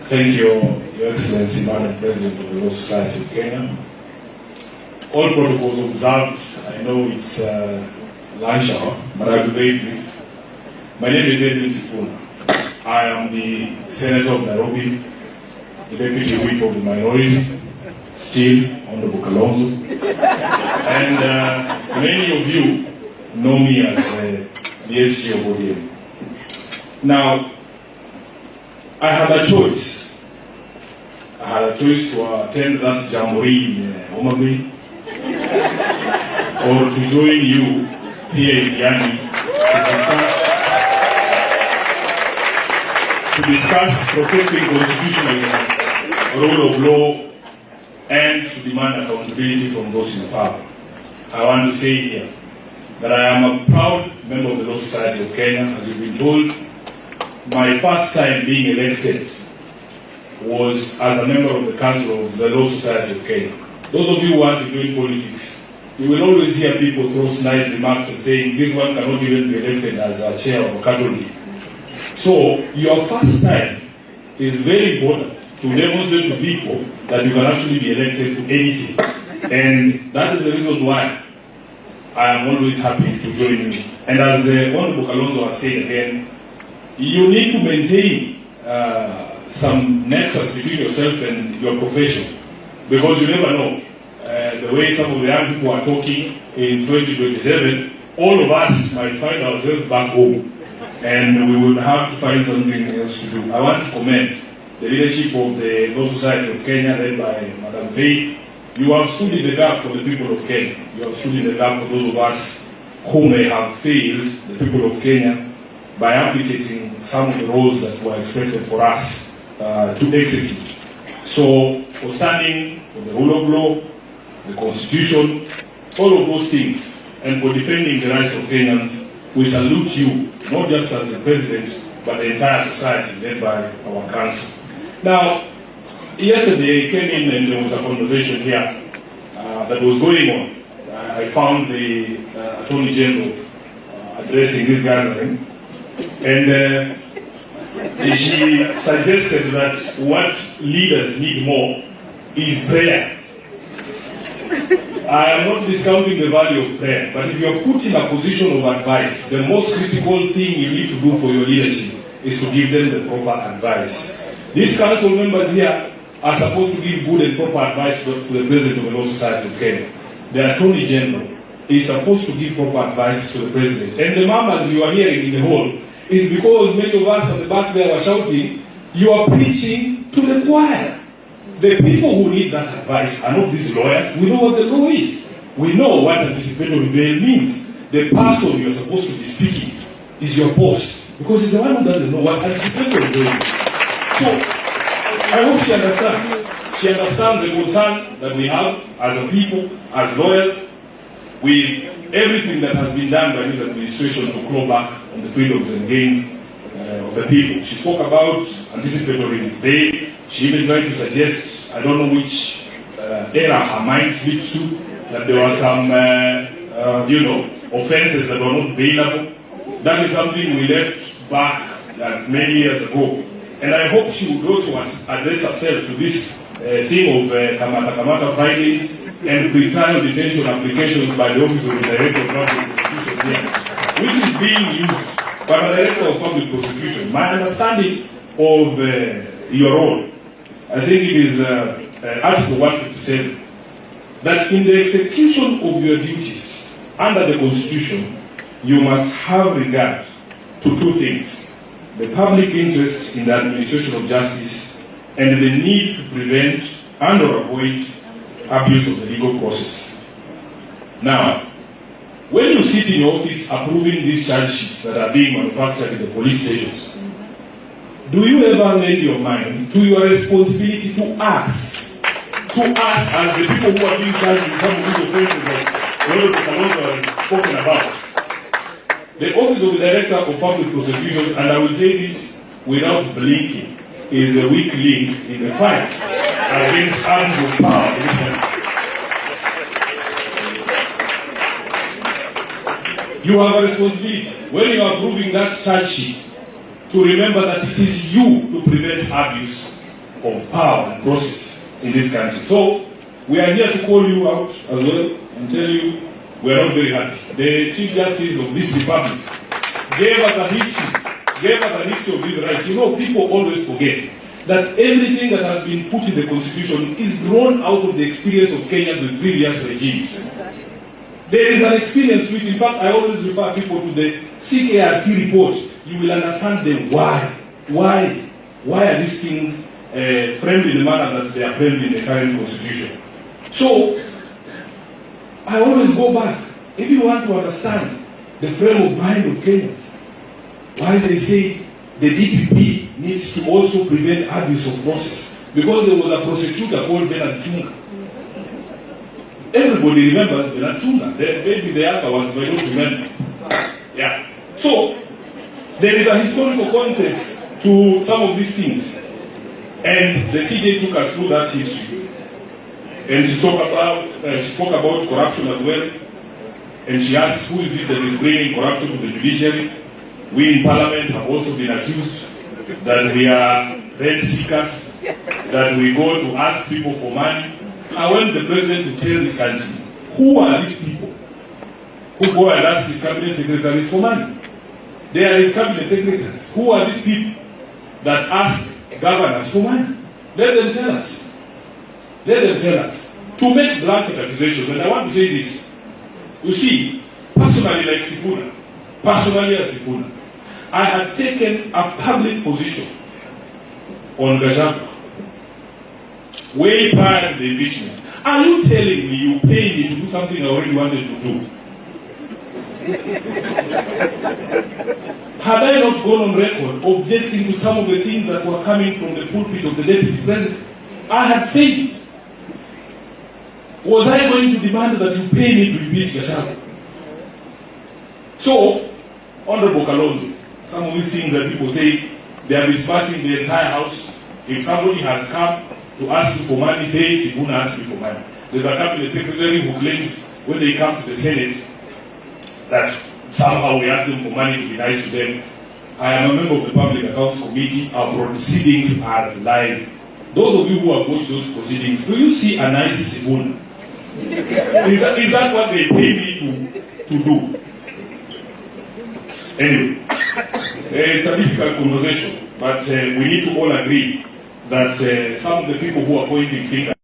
Thank you, Your Excellency, Madam President of the Law Society of Kenya. All protocols observed. I know it's lunch hour, but I'll be very brief. My name is Edwin Sifuna. I am the Senator of Nairobi, the Deputy Whip of the Minority, still Honorable Kalonzo. And many of you know me as the SG of ODM. Now, I had a choice. I had a choice to attend that jamboree in Homabay or to join you here in Gani to discuss protecting constitutional rule of law and to demand accountability from those in power. I want to say here that I am a proud member of the Law Society of Kenya. As you've been told, my first time being elected was as a member of the Council of the Law Society of Kenya. Those of you who want to join politics, you will always hear people throw snide remarks and saying, this one cannot even be elected as a chair of a cattle league. So, your first time is very important to demonstrate to people that you can actually be elected to anything. And that is the reason why I am always happy to join you. And as Honorable Kalonzo has said again, you need to maintain some nexus between yourself and your profession, because you never know. The way some of the young people are talking in 2027, all of us might find ourselves back home, and we will have to find something else to do. I want to commend the leadership of the Law Society of Kenya, led by Madam Faith. You have stood in the gap for the people of Kenya. You have stood in the gap for those of us who may have failed the people of Kenya by abdicating some of the roles that were expected for us to execute. So, for standing for the rule of law, the Constitution, all of those things, and for defending the rights of Kenyans, we salute you, not just as the President, but the entire society led by our Council. Now, yesterday I came in and there was a conversation here that was going on. I found the Attorney General addressing this gathering, and she suggested that what leaders need more is prayer. I am not discounting the value of prayer, but if you are put in a position of advice, the most critical thing you need to do for your leadership is to give them the proper advice. These council members here are supposed to give good and proper advice to the President of the Law Society of Kenya. The Attorney General is supposed to give proper advice to the President. And the murmurs you are hearing in the hall is because many of us at the back there were shouting, you are preaching to the choir. The people who need that advice are not these lawyers. We know what the law is. We know what anticipatory bail means. The person you are supposed to be speaking is your boss, because he's the one who doesn't know what anticipatory bail is. So, I hope she understands. She understands the concern that we have as a people, as lawyers, with everything that has been done by this administration to claw back on the freedoms and gains of the people. She spoke about anticipatory bail. She even tried to suggest, I don't know which era her mind slips to, that there were some, offenses that were not bailable. That is something we left back many years ago. And I hope she would also address herself to this thing of Kamata Fridays and pre-trial detention applications by the Office of the Director of Public Prosecution, which is being used by the Director of Public Prosecution. My understanding of your role, I think it is Article 157, that in the execution of your duties under the Constitution, you must have regard to two things: the public interest in the administration of justice and the need to prevent and or avoid abuse of the legal process. Now, when you sit in office approving these charge sheets that are being manufactured in the police stations, do you ever lend your mind to your responsibility to us as the people who are being charged with some of these offenses that Honorable Kalonzo has spoken about? The Office of the Director of Public Prosecutions, and I will say this without blinking, is a weak link in the fight against arms of power in this country. You have a responsibility when you are approving that charge sheet to remember that it is you to prevent abuse of power and process in this country. So we are here to call you out as well and tell you we are not very happy. The Chief Justice of this republic gave us a history of these rights. You know, people always forget that everything that has been put in the Constitution is drawn out of the experience of Kenyans with previous regimes. There is an experience which, in fact, I always refer people to the CKRC report. You will understand them why. Why are these things framed in the manner that they are framed in the current Constitution? So, I always go back. If you want to understand the frame of mind of Kenyans, why they say the DPP needs to also prevent abuse of process. Because there was a prosecutor called Bernard Chunga. Everybody remembers Bernard Chunga. Maybe the other ones might not remember. Yeah. So, there is a historical context to some of these things. And the CJ took us through that history. And she spoke about corruption as well. And she asked, who is this that is bringing corruption to the judiciary? We in Parliament have also been accused that we are rent seekers, that we go to ask people for money. I want the president to tell this country, who are these people who go and ask his cabinet secretaries for money? They are his cabinet secretaries. Who are these people that ask governors for money? Let them tell us. Let them tell us. To make blanket accusations, and I want to say this. You see, personally like Sifuna, I had taken a public position on Gachagua way prior to the impeachment. Are you telling me you paid me to do something I already wanted to do? Had I not gone on record objecting to some of the things that were coming from the pulpit of the deputy president? I had said it. Was I going to demand that you pay me to impeach Gachagua? So, Honorable Kalonzo, some of these things that people say, they are dispatching the entire house. If somebody has come to ask you for money, say Sifuna asked me for money. There's a cabinet secretary who claims when they come to the Senate that somehow we ask them for money to be nice to them. I am a member of the Public Accounts Committee. Our proceedings are live. Those of you who have watched those proceedings, do you see a nice Sifuna? Is that what they pay me to do? Anyway, it's a difficult conversation, but we need to all agree that some of the people who are pointing fingers